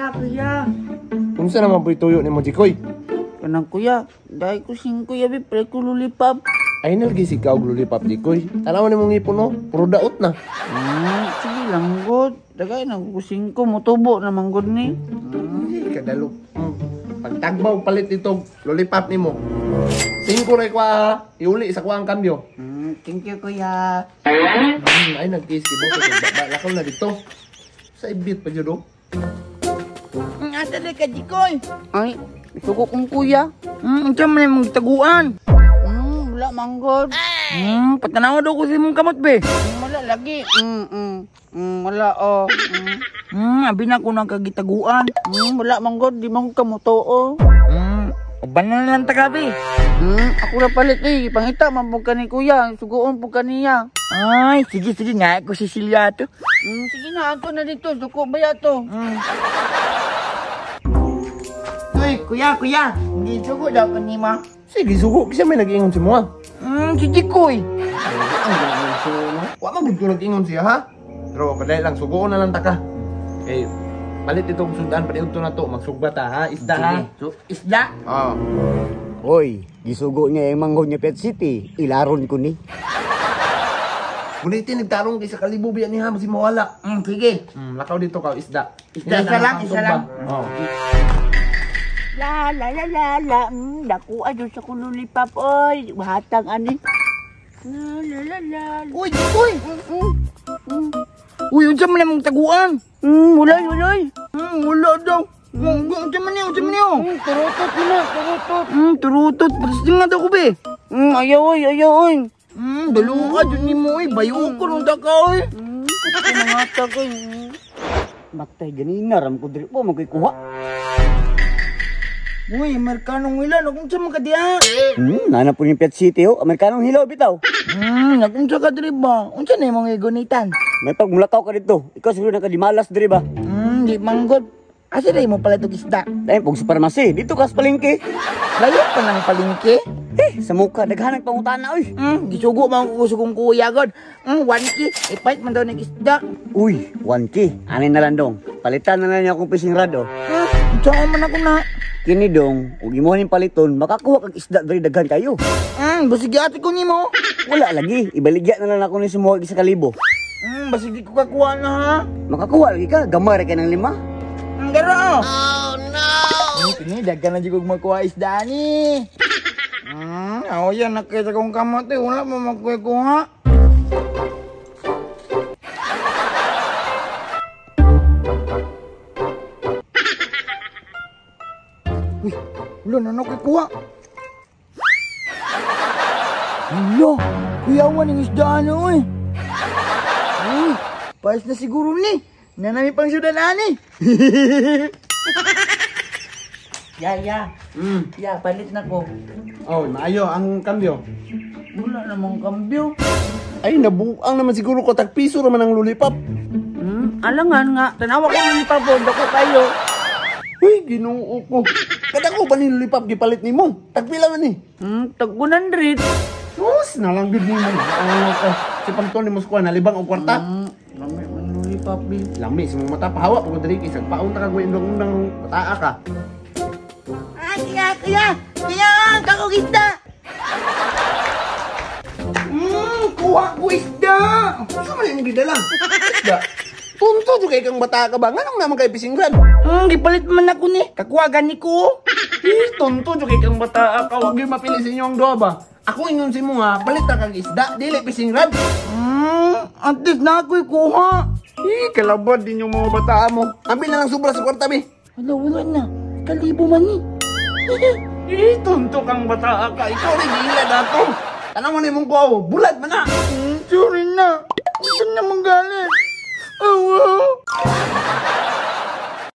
Kuya. Unsa naman po ituyo ni mo, Jikoy? Kanang kuya, dahil ko sing kuya, pre ko lulipap. Ay, nalgi si Kaog Lulipap, Jikoy. Alam mo ni mong ipon, no? Puro daot na. Sige lang, God. Dagay na ko sing ko, mutubo naman, God ni. Kadalo. Pagtagbaw palit ito, Lulipap ni mo. 5 ray kwa, iuli sa kwa ang kambyo. Thank you, kuya. Ay, nag-kiski mo. Lakaw na dito. Sa ibit pa dyan, Asa na ka, Jikoy? Ay, suko kong kuya. Ito man yung mga taguan. Wala manggod. Patanawa daw ko si mong kamot, be. Wala lagi. Wala, abi na ko nang kagitaguan. Wala manggod, di man ko kamuto, Uban na lang tagabi. Ako na palit, Pangita, mambog ka ni kuya. Sugoon po ka niya. Ay, sige nga. Ako si Silya to. Sige na, ato na dito. Suko ba yato? Uy, kuya. Hindi sugo daw ka ni ma. Sige, sugo. Kasi may nag-iingon si mo, Si Jikoy. Ang gano'n so, no? Wala mo ko nag-ingon siya, ha? Pero, padahil lang, sugoon na lang taka. Eh, palit itong sundan, pati ito na to. Magsugba ta, ha? Isda, ha? So, isda? Oo. Hoy, gisugo niya yung manghon niya Pet City. Ilaron ko ni. Bulitin, nagtarong kay sa kalibubian niya, si mawala. Sige. Lakaw dito ka, isda. Isa lang. Oo. La. Naku, adyo sa kululipap, oy. Bahatang ani. La. Uy, Jikoy. Uy, unsa man mong taguan? Wala. Wala daw. Unsa man niyo? Turutot. Pasti nga daw ko, be. Ayaw, oy. Dalo ka dyan ni mo, bayo ko nung daka, oy. Nangata ko, Matay ganina, ram ko diri po, magkikuha. Uy, Amerikanong ilan, nakunsa man ka diya. Nana po yung Pet City, Amerikanong hilaw bitaw. Nakunsa ka diri ba? Unsa na yung mga igunitan? May pagmulakaw ka dito. Ikaw siguro nakadimalas diri ba? Di manggod. Asa na mo pala itong isda? Dahil pag sa parmasi, dito ka sa palengke. Layo pa ng palingke? Sa mukha, naghanag pangutana, oy. Gisugo man ko kusugong kuya, God. 1K, ipait man daw ng isda. Uy, 1K. Anin na lang dong. Palitan na lang niya akong fishing rod, Saan man ako na? Kini dong, kung imuhanin paliton, makakuha kag isda dari daghan kayo. Basigi ate ko ni mo. Wala lagi, ibaligya na lang ako ni sumuha sa kalibo. Basigi ko kakuha na ha. Makakuha lagi ka, gamar ka ng 5. Garo. Oh no. Ini dagan na jigog makuha isda ni. Yan nakita kong kamot wala mo makuha. Uy, wala na nakukuha. Wala, kuyawan yung isda Uy, pares na siguro ni. Nanami pang sudanan ni. Ya, palit na ko. Oh, maayo ang kambyo. Wala namang kambyo. Ay, nabuang naman siguro ko. Tagpiso naman ang Lulipap. Alangan nga, tanawa ko ng lipapod ako kayo. Uy, ginoo ko. Kada ko ba ni Lulipap gipalit ni mo? Tagpila man ni. Tag-100. Sus, nalanggid ni mo. Si Panton ni Moscow, nalibang o kwarta. Lami man lulipap, bi. Lami, sa mga mata, pahawa po ko dali. Isang paon ta kagawin ng pataa ka. Kaya, kakog isda. Kuha ko isda. Saan man yung gidala? Isda. Tunto jo kay kang bata ka ba? Nganong naman kay pisingran? Gipalit man ako ni. Kakuwagan ni ko. Tunto jo kay kang bata ka. Huwag yung mapili sa inyong doa ba? Ako ingon si mo nga, palit na kang isda. Dili pisingran. At least na ako'y kuha. Kalabad din yung mga bataan mo. Ambil na lang sobra sa kwarta, bi. Wala na. Kalibo man ni. Tunto kang bata ka. Ikaw rin gila dato. Tanang mo na yung ko. Bulat man na. Sorry na. Saan na manggalit? Oh, wow.